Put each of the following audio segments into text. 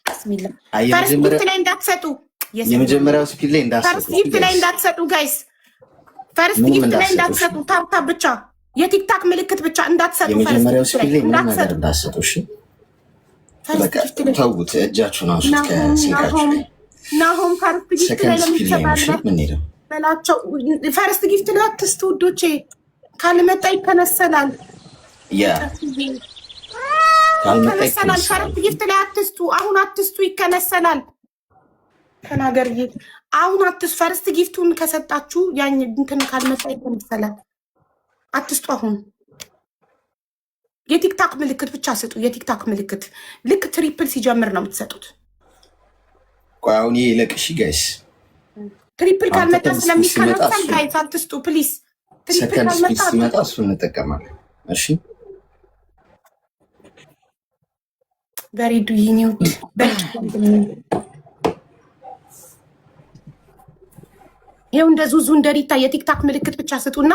ቢስሚላ ፈርስት ጊፍት ላይ እንዳትሰጡ። የመጀመሪያው ስፒድ ላይ እንዳትሰጡ። ፈርስት ጊፍት ላይ እንዳትሰጡ ጋይስ። ፈርስት ጊፍት ላይ እንዳትሰጡ። ታፕታፕ ብቻ የቲክታክ ምልክት ብቻ እንዳትሰጡ። የመጀመሪያው ስፒድ ላይ ምንም ነገር እንዳትሰጡ። እሺ በቃ ተውት። እጃችሁን አንሱት ከስልካችሁ ላይ። ናሆም ፈርስት ጊፍት ላይ ለሚሰጣለ በላቸው። ፈርስት ጊፍት ላይ አትስቱ ውዶቼ፣ ካልመጣ ይከነሰላል። ይከነሰላል። ፈርስት ጊፍት ላይ አትስቱ። አሁን አትስቱ፣ ይከነሰላል። ተናገር አሁን አትስቱ። ፈርስት ጊፍቱን ከሰጣችሁ ያን እንትን ካልመጣ ይከነሰላል። አትስቱ። አሁን የቲክታክ ምልክት ብቻ ስጡ። የቲክታክ ምልክት ልክ ትሪፕል ሲጀምር ነው የምትሰጡት። ቆይ አሁን ይሄ ለቅሺ ጋይስ ትሪፕል ካልመጣ ስለሚከነሰል ጋይስ አትስጡ ፕሊዝ። ሰከንድ ስፒድ ሲመጣ እሱ እንጠቀማለን። እሺ ቬሪ ዱ ዩ ኒድ ይኸው እንደ ዙዙ እንደ ሪታ የቲክታክ ምልክት ብቻ ስጡና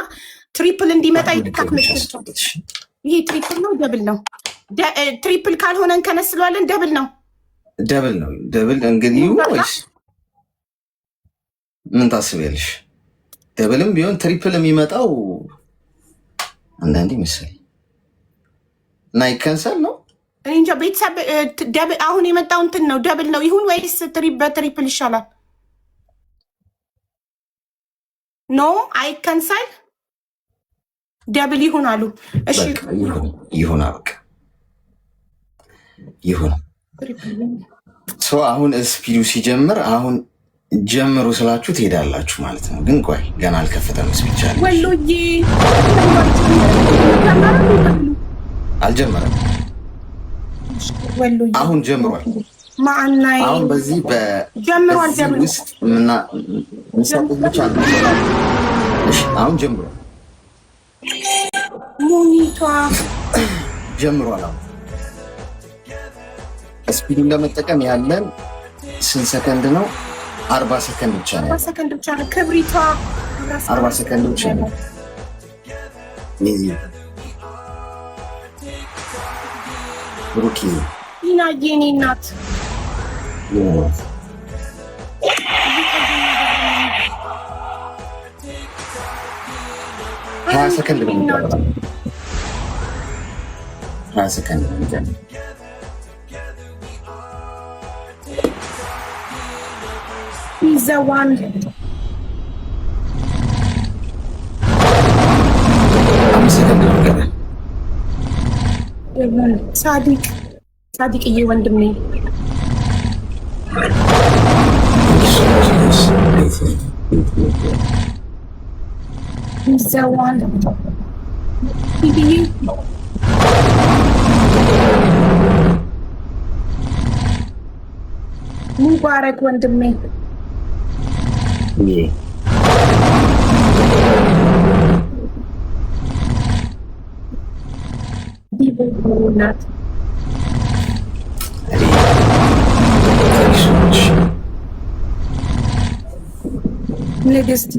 ትሪፕል እንዲመጣ የቲክታክ ምልክት። ይሄ ትሪፕል ነው ደብል ነው? ትሪፕል ካልሆነ እንከነስለዋለን። ደብል ነው ደብል ነው ደብል። እንግዲህ ወይስ ምን ታስቢያለሽ? ደብልም ቢሆን ትሪፕል የሚመጣው አንዳንዴ መሰለኝ እና ይከንሰል ነው እንጃ። ቤተሰብ ደብል አሁን የመጣው እንትን ነው ደብል ነው ይሁን ወይስ በትሪፕል ይሻላል? ኖ አይከንሰል ደብል ይሁን አሉ። እሺ ይሁን አበቃ ይሁን። ሶ አሁን ስፒዱ ሲጀምር አሁን ጀምሩ ስላችሁ ትሄዳላችሁ ማለት ነው። ግን ቆይ ገና አልከፈተም። ስፒድ አለ ወሎዬ አልጀመረም። ወሎዬ አሁን ጀምሯል። ማአናይ አሁን በዚህ ጀምሯል። ጀምሯል ውስጥ ምና ምሳቁ ብቻ ነው። እሺ አሁን ጀምሯል። ሙኒቷ ጀምሯል። አሁን ስፒዱን ለመጠቀም ያለን ስንት ሰከንድ ነው? 40 ሰከንድ ብቻ ነው። 40 ሰከንድ ብቻ ነው። ክብሪቷ 40 ሰከንድ ብቻ ነው። ብሩኪ ኢና የኔ እናት 20 ሰከንድ ነው የሚቀረው። 20 ሰከንድ ነው የሚቀረው። He's the one. ሳዲቅ ወንድሜ He's the one. ሙባረክ ወንድሜ ናት ንግስት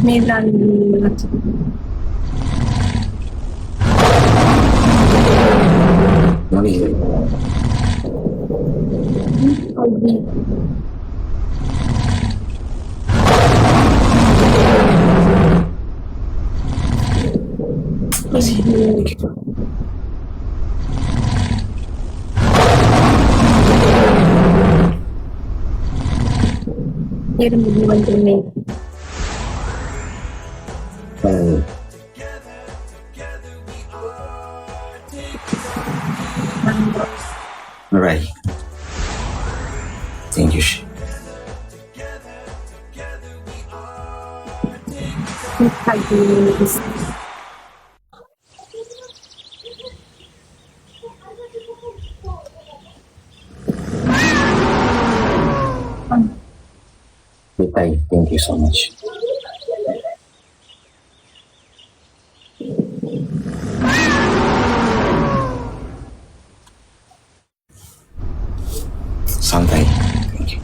ሜላን ናት። Right. Thank you. Thank you so much. Something. Thank you.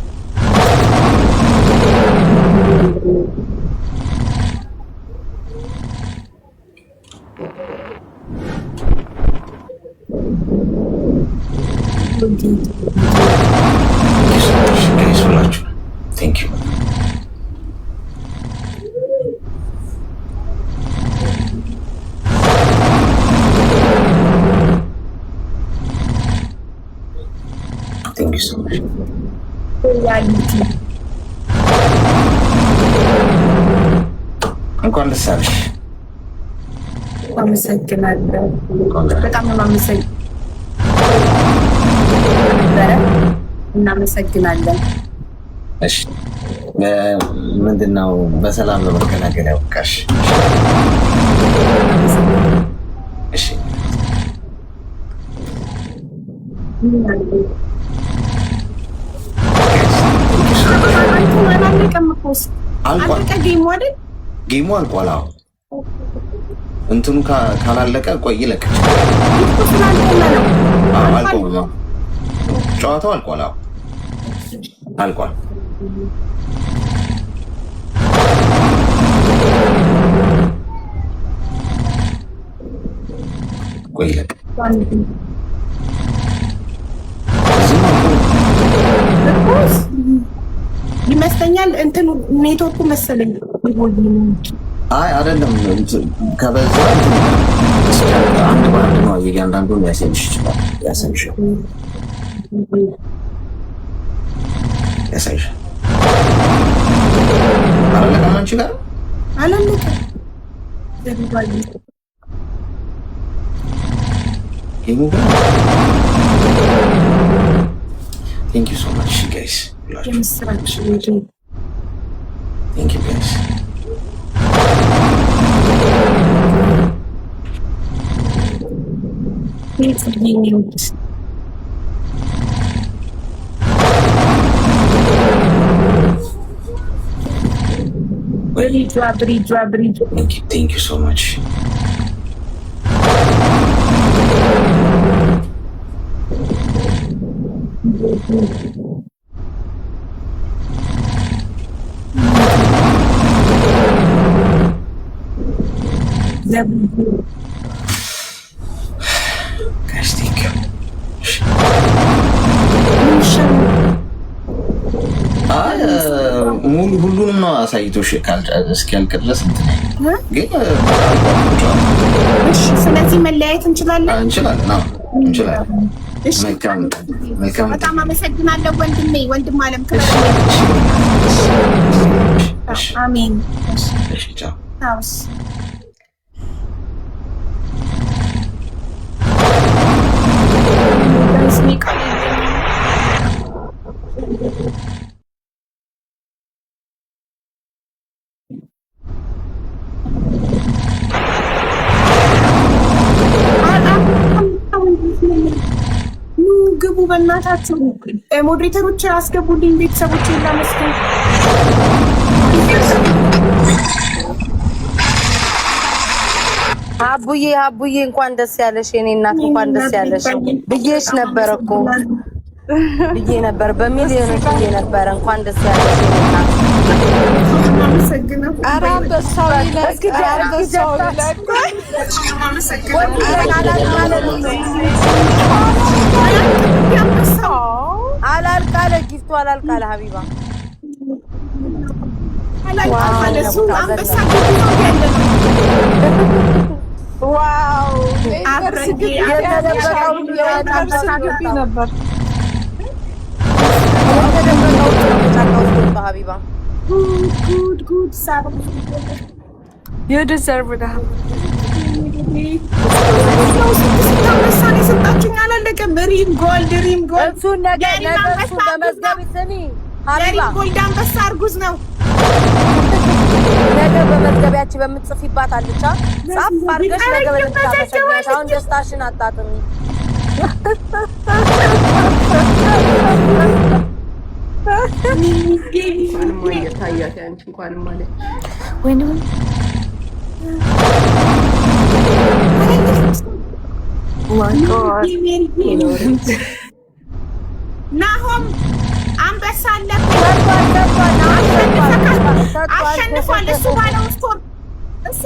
ሁላችሁ ቴንክ ዩ። Thank you so much. እንኳን ደስ አለሽ። አመሰግናለሁ። በጣም ነው እናመሰግናለን። እሺ ምንድነው በሰላም ለመገናገል ያውቃሽ። እሺ ጌሙ አልቋል። እንትኑ ካላለቀ ቆይ ይለቅ። ጨዋታው አልቋል። አልቋል። ቆይ ይለቅ ይመስለኛል። እንትኑ ኔትወርኩ መሰለኝ። አይ አይደለም፣ ከበዛ አንድ በአንድ ነው እያንዳንዱን ሊያሳይሽ ይችላል። ያሳይሻል። አላለቀም። አንቺ ጋር አላለቀም። Thank you so much, guys. Thank you, guys. Thank you so much. Guys, thank you. ሙሉ ሁሉንም ነው አሳይቶሽ እስኪያልቅ ድረስ እንትን ግን እሺ። ስለዚህ መለያየት እንችላለን። መልካም። በጣም አመሰግናለሁ ወንድሜ፣ ወንድም አለም ክብር። አሜን። እሺ ቻው። ግቡ በእናታችሁ። ሞዴሬተሮች አስገቡልኝ። ቤተሰቦች ላመስገን። አቡዬ እንኳን ደስ ያለሽ የኔ እናት፣ እንኳን ደስ ያለሽ ብዬሽ ነበር እኮ ብዬ ነበር፣ በሚሊዮኖች ብዬ ነበር። እንኳን ደስ ያለሽ የኔ እናት። ኧረ አንበሳው ይለቅ፣ አንበሳው ይለቅ። አላልቃለ ጊፍቱ አላልቃለ ሀቢባ ዋው ሀቢባ you deserve it. ሪም ጎልድ እሱን ነገር እሱ በመዝገብ ስሚ ሀቢባ ጎልድ አንበሳ እርጉዝ ነው። ነገ በመዝገቢያችን በምትጽፊባት አልቻ ጻፍ አድርገሽ ነገ በምትታመሰግነሽ። አሁን ደስታሽን አጣጥሚ። እንኳንም እየታያት ያንቺ እንኳንም ማለት ወይንም ናሆም አንበሳ አለብኝ አሸንፏል። እሱ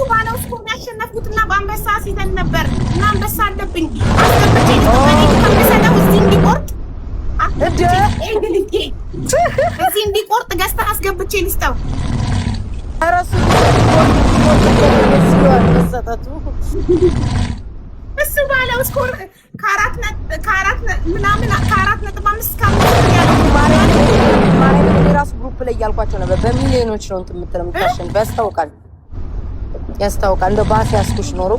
ባለው ስኮር ያሸነፍኩትና በአንበሳ ሲዘን ነበር እና አንበሳ አለብኝ አስገብቼ ከመሰለው እዚህ እንዲቆርጥ እዚህ እንዲቆርጥ ገዝታ አስገብቼ ልስጠው። አራሱ እሱ ባለው ስኮር ከአራት ነጥብ አምስት እስከ አምስት ያለው ማርያም የራሱ ግሩፕ ላይ እያልኳቸው ነበር። በሚሊዮኖች ነው እንትን የምትለው የምታሸንፍ ያስታውቃል። እንደው ባስ ያስኩሽ ኖሮ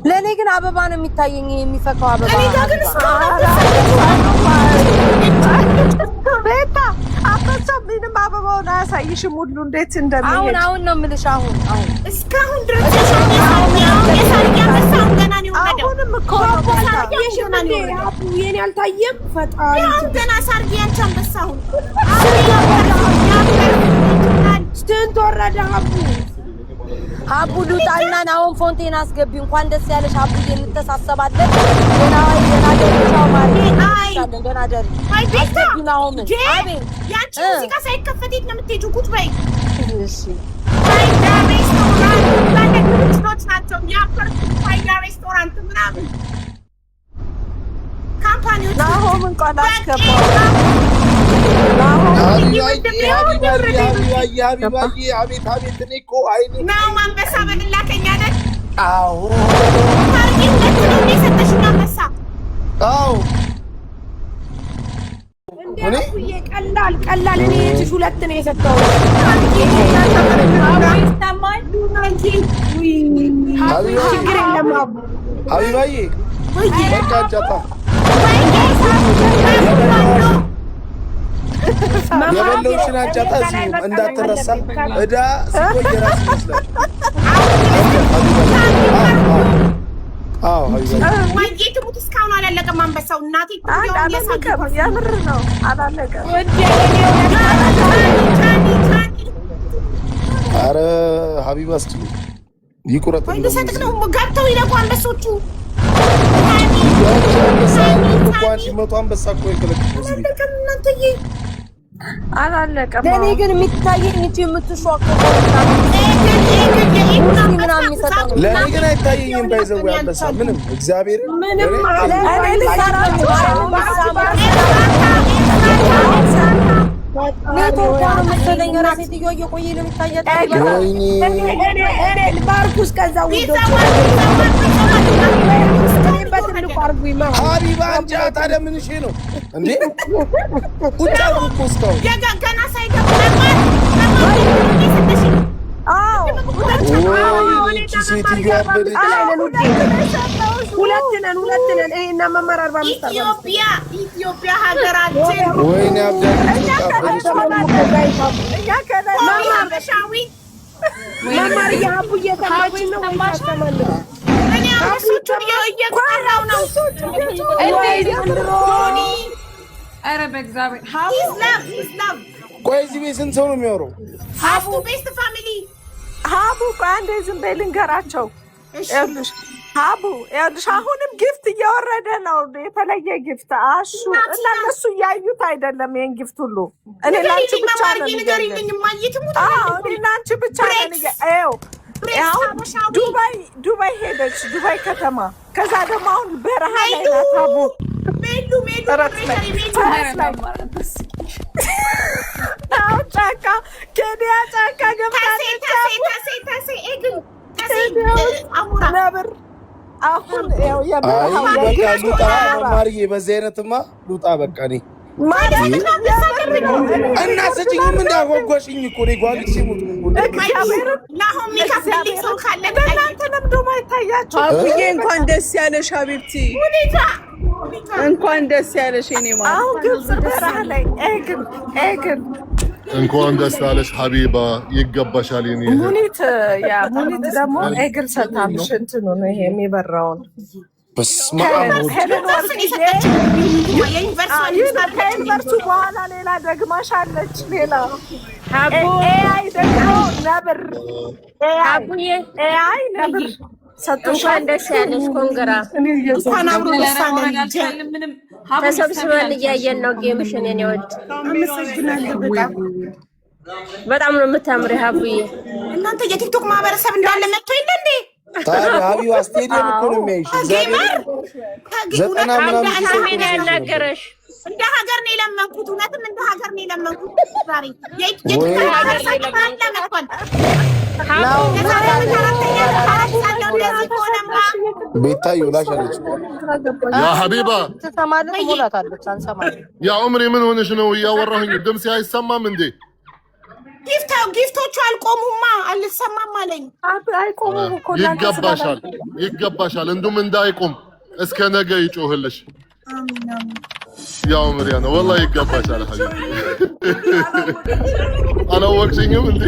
ለእኔ ግን አበባ ነው የሚታየኝ፣ የሚፈካው አበባ። ቤታ አንበሳ ምንም አበባውን አያሳይሽም ሁሉ እንዴት እንደሚሄድ። አሁን ነው የምልሽ። አሁን እስካሁን ድረስ አሁንም እኮ የኔ አልታየም። ፈጣሪ ገና ሳርጊ ያንቺ አንበሳ አሁን ስንት ወረደ? ሀቡ ሉጣና አሁን ፎንቴን አስገቢ። እንኳን ደስ ያለሽ ሀቡዬ፣ እንተሳሰባለን። ገና ደርቻው ማለት ገና ደር አስገቢ ነው። አቤት ያንቺ ሙዚቃ ሳይከፈት የት ነው የምትሄጂው? ቁጭ በይ። እሺ ሬስቶራንት ናቸው ፋይዳ ሬስቶራንት ምናምን ካምፓኒዎች አሁን እንኳን አስገባ አቤት እኔ እኮ አይኔ ነው አንበሳ በላከኝ አይደል? አዎ ታርጌ ሁለት ነው የሰጠሽኝ አንበሳ። አዎ ቀላል እኔ እዚህ ሁለት ነው የሰጠው። ችግር የለም ሀቢባዬ በቃ ጃታ የበለውሽን አንጫታ እዚሁ እንዳትረሳ። እዳ ሲቆይ የራስ ይመስላል። አዎ ማይጌ ትሙት እስካሁን አላለቀም አንበሳው። እናቴ የምር ነው አላለቀም። ኧረ ሀቢባ እስኪ ይቁረጥ ልሰጥቅ ነው። ገብተው ይለቁ አንበሶቹ። መቶ አንበሳ እኮ አላለቀም እናንተዬ አላለቀም። ለእኔ ግን የሚታየኝ እንጂ የምትሿቀው ለእኔ ግን አይታየኝም። ባይዘው አንበሳ ምንም እግዚአብሔር ምንም ሀቢባ አንቺ ታዲያ ምን እሺ ነው እንዴ? ቁጭ አልኩ እኮ እስካሁን ገና ሳይገባ ሁለት ነን። ይሄና መማር 45 ኢትዮጵያ ሀገራችን ወይኔ መማር የሀቡ እየሰማች ነው። እኔ አሱቹን እየቆራው ነው። ኧረ በእግዚአብሔር ቆይ እዚህ ቤት ስንት ሰው ነው የሚያወራው? ሀቡ ቤስት ፋሚሊ ሀቡ ቆይ አንዴ ዝም በይ ልንገራቸው። ይኸውልሽ ሀቡ ይኸውልሽ አሁንም ጊፍት እየወረደ ነው። የተለየ ጊፍት አሹ እና እነሱ እያዩት አይደለም። ይሄን ጊፍት ሁሉ እኔ ላንቺ ብቻ ነው እኔ ላንቺ ብቻ ነው። አሁን ዱባይ ሄደች፣ ዱባይ ከተማ። ከዛ ደግሞ አሁን በረሃ ላይ ናት ሀቡ ጫካ ኬንያ ጫካ ገብታለች ነብር። አሁን ሉጣ ማርዬ፣ በዚህ አይነትማ ሉጣ በቃ እኔ እና ስጭኝም እንዳጓጓሽኝ እኮ እኔ ጓጉቼ ሞት እናንተ ለምዶ ማይታያቸው። አቡዬ እንኳን ደስ ያለሽ ሀቢብቲ፣ እንኳን ደስ ያለሽ የኔ ማለት። አሁን ግብጽ በረሃ ላይ ኤግል እንኳን ደስ ያለሽ ሀቢባ፣ ይገባሻል። የኔ ሙኒት ደግሞ ኤግል ሰታልሽ እንትኑ ነው ይሄ የሚበራውን ከዩኒቨርሱ በኋላ ሌላ ደግማሽ አለች። ሌላ ኤአይ ደግሞ ነብር ኤአይ ነብር እንኳን ደስ ያለሽ ኮንግራ። ተሰብስበን እያየን ነው ጌምሽን። የኔ ወድ በጣም ነው የምታምሪ ሀቡዬ። እናንተ የቲክቶክ ማህበረሰብ እንዳለ መጥቶ የለ እንዴ? ታዲያ ሀቢባ ስቴዲየም እኮ ነው የሚያይሽ። ዘጠና ምናምን ያናገረሽ እንደ ሀገር ነው የለመንኩት። እውነትም እንደ ሀገር ነው የለመንኩት። ዛሬ ቤታዮ ላሽ አለች። ያ ሀቢባ ያ ዑምሪ ምን ሆነሽ ነው? እያወራሁኝ ድምፅ አይሰማም እንዴ? ጊፍቶቹ አልቆሙማ፣ አልሰማም አለኝ። አይቆሙም እኮ ይገባሻል፣ ይገባሻል። እንዱም እንዳይቆም እስከ ነገ ይጮህልሽ። ያው ዑምሪ ነው ወላሂ ይገባሻል። ሀቢባ አላወቅሽኝም እንዴ?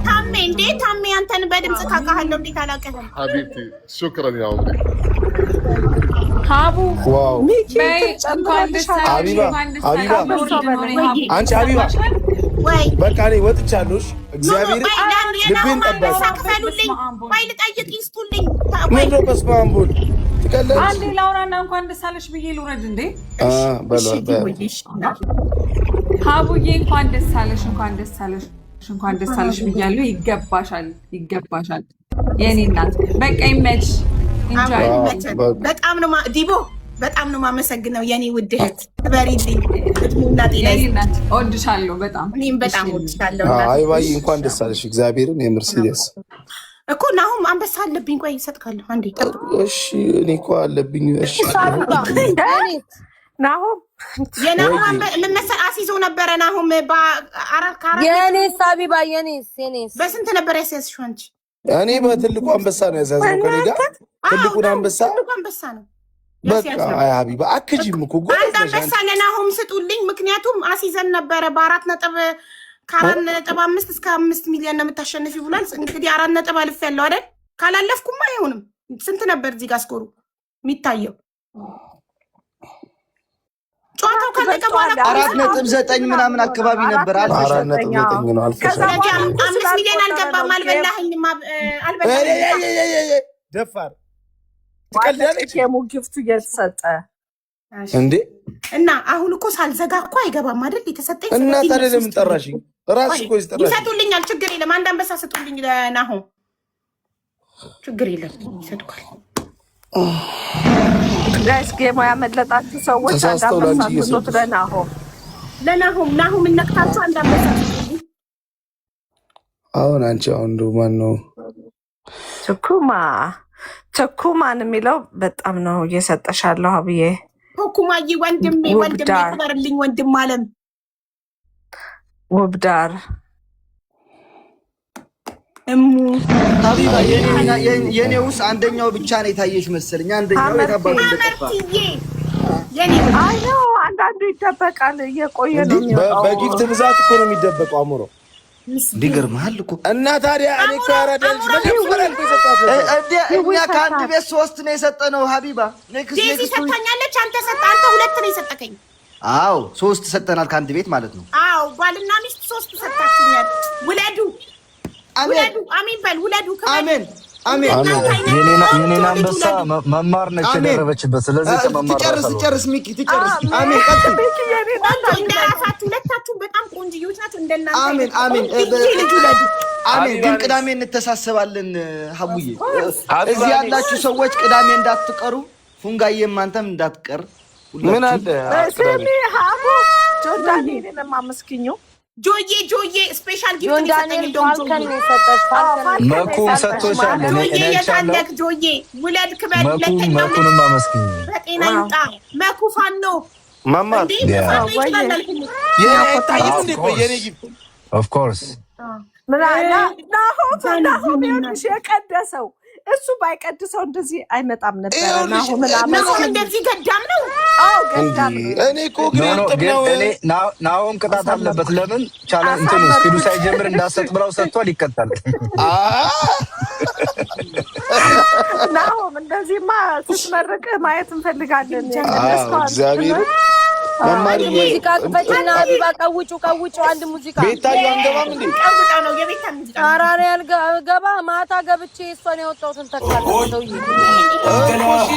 ታሜ እንዴ ታሜ አንተን በድምጽ ታውቃለሁ። እንዴት አላውቅህም? ሀቢብቲ ሹክራን ያ ዑምሪ። ሀቡ ዋው ሀቢባ አንቺ ሀቢባ ወይ በቃ እኔ ወጥቻለሁ። እግዚአብሔር ልቤን ጠባቂ ክፈሉልኝ። ወይ ልጠይቅ ይስጡልኝ። ምንድነው? በስመ አብ ወልድ ትቀለች። አንዴ ላውራና እንኳን ደስ አለሽ ብዬ ልውረድ እንዴ? ሀቡዬ እንኳን ደስ አለሽ፣ እንኳን ደስ አለሽ፣ እንኳን ደስ አለሽ ብያለሁ። ይገባሻል፣ ይገባሻል የኔ እናት። በቃ ይመች። በጣም ነው ዲቦ፣ በጣም ነው የማመሰግነው የኔ ውድ እህት። ትበሪልኝ እድሜና ጤና ይስጥልኝ። እወድሻለሁ በጣም። እኔም በጣም እወድሻለሁ። አይባይ እንኳን ደስ አለሽ። እግዚአብሔርን የምርሲደስ እኮ ናሁም አንበሳ አለብኝ። ቆይ እሰጥካለሁ አንዴ። እሺ እኔ እኮ አለብኝ። እሺ ናሁም የናሁም ምን መሰል አስይዞ ነበረ። ናሁም በአራት የኔስ ሀቢባ የኔስ በስንት ነበር ያስያዝሽው አንቺ? እኔ በትልቁ አንበሳ ነው ያዛዝነው ከኔ ጋር ትልቁን አንበሳ ነው። በቃ አይ ሀቢባ አክጂም እኮ አንድ አንበሳ ለናሁም ስጡልኝ። ምክንያቱም አስይዘን ነበረ ከ4.5 እስከ 5 ሚሊዮን ነው የምታሸንፊ ብሏል። እንግዲህ 4 ነጥብ አልፍ ያለው አይደል? ካላለፍኩማ አይሆንም። ስንት ነበር እዚህ ጋር ስኮሩ የሚታየው? ጨዋታው ካለቀ በኋላ 4.9 ምናምን አካባቢ ነበር። 4.9 ነው አልፈሻል። 5 ሚሊዮን አልገባም። አልበላኸኝም። ደፋር ትቀልዳለች። ጊፍቱ እየተሰጠ እንዴ እና አሁን እኮ ሳልዘጋ እኮ አይገባም አይደል? የተሰጠኝ እና ታዲያ ለምን ጠራሽኝ? ራስሽ እኮ ይስጠራሽ። ይሰጡልኛል፣ ችግር የለም። አንድ አንበሳ ስጡልኝ ለናሁም፣ ችግር የለም ይሰጡካል። ጋይስ ጌማ ያመለጣችሁ ሰዎች አንድ አንበሳ ስጡት ለናሁም ናሁም እነክታችሁ አንድ አንበሳ ስጡልኝ። አሁን አንቺ አሁን እንደው ማን ነው ቸኩማን የሚለው በጣም ነው እየሰጠሻለሁ አብዬ። ቸኩማዬ ወንድሜ ክበርልኝ ወንድም አለም ውብዳር ሀቢባ የኔ ውስጥ አንደኛው ብቻ ነው የታየሽ መሰለኝ። አንደኛው የታባሉ አንዳንዱ ይደበቃል እየቆየ ነው። በጊፍት ብዛት እኮ ነው የሚደበቀው። አሞሮ እንዲገርምሃል እኮ እና ታዲያ እኔ እኮ ያራዳልሽ መጀመሪያ እኮ የሰጣት እኛ ከአንድ ቤት 3 ነው የሰጠነው። ሀቢባ ዴዚ ሰጥታኛለች። አንተ 2 ነው የሰጠከኝ። አዎ 3 ሰጠናል ከአንድ ቤት ማለት ነው። አዎ ባልና ሚስት 3 ሰጣችኛል። ውለዱ አሜን በል ውለዱ። አሜን አሜን። የኔን አንበሳ መማር ነች የደረበችበት። ስለዚህ ከመማር ትጨርስ ሚኪ ትጨርስ። አሜን ቀጥል። እንደራሳችሁ ሁለታችሁ በጣም ቆንጆዎች ናችሁ። እንደናንተ አሜን አሜን አሜን። ግን ቅዳሜ እንተሳሰባለን። ሀቡዬ እዚህ ያላችሁ ሰዎች ቅዳሜ እንዳትቀሩ። ፉንጋዬም አንተም እንዳትቀር። ምን አለ ስሚ ሀቡ ጆርዳኔን ማመስኪኙ ጆዬ ስፔሻል ጊፍት ጆንዳኔል ፋልከን ነው የሰጠሽ። ፋልከን መኩም ሰጥቶሻል። የታለክ ጆዬ ውለድ ክበድ። መኩንም አመስግኝ። በጤና ይምጣ። መኩ ፋኖ ማማር ኦፍ ኮርስ ናሆም የቀደሰው እሱ ባይቀድሰው እንደዚህ አይመጣም ነበር። ናሆም እንደዚህ ገዳም ነው። እኔ እኮ ግን ናሆም ቅጣት አለበት። ለምን ቻሌንጅ እንትኑ ስኪሉ ሳይጀምር እንዳሰጥ ብለው ሰጥቷል። ይቀጣል። ናሆም እንደዚህማ ስትመርቅ ማየት እንፈልጋለን። እግዚአብሔር መማር ሙዚቃ ክፈትና ሀቢባ ቀውጩ አንድ ሙዚቃ ቤታዩ አንገባም እንዴ? ቀውጣ ነው የቤታ ሙዚቃ። አራሪ አልገባ ማታ ገብቼ እሷን ያወጣሁትን ተካለ ሰውዬ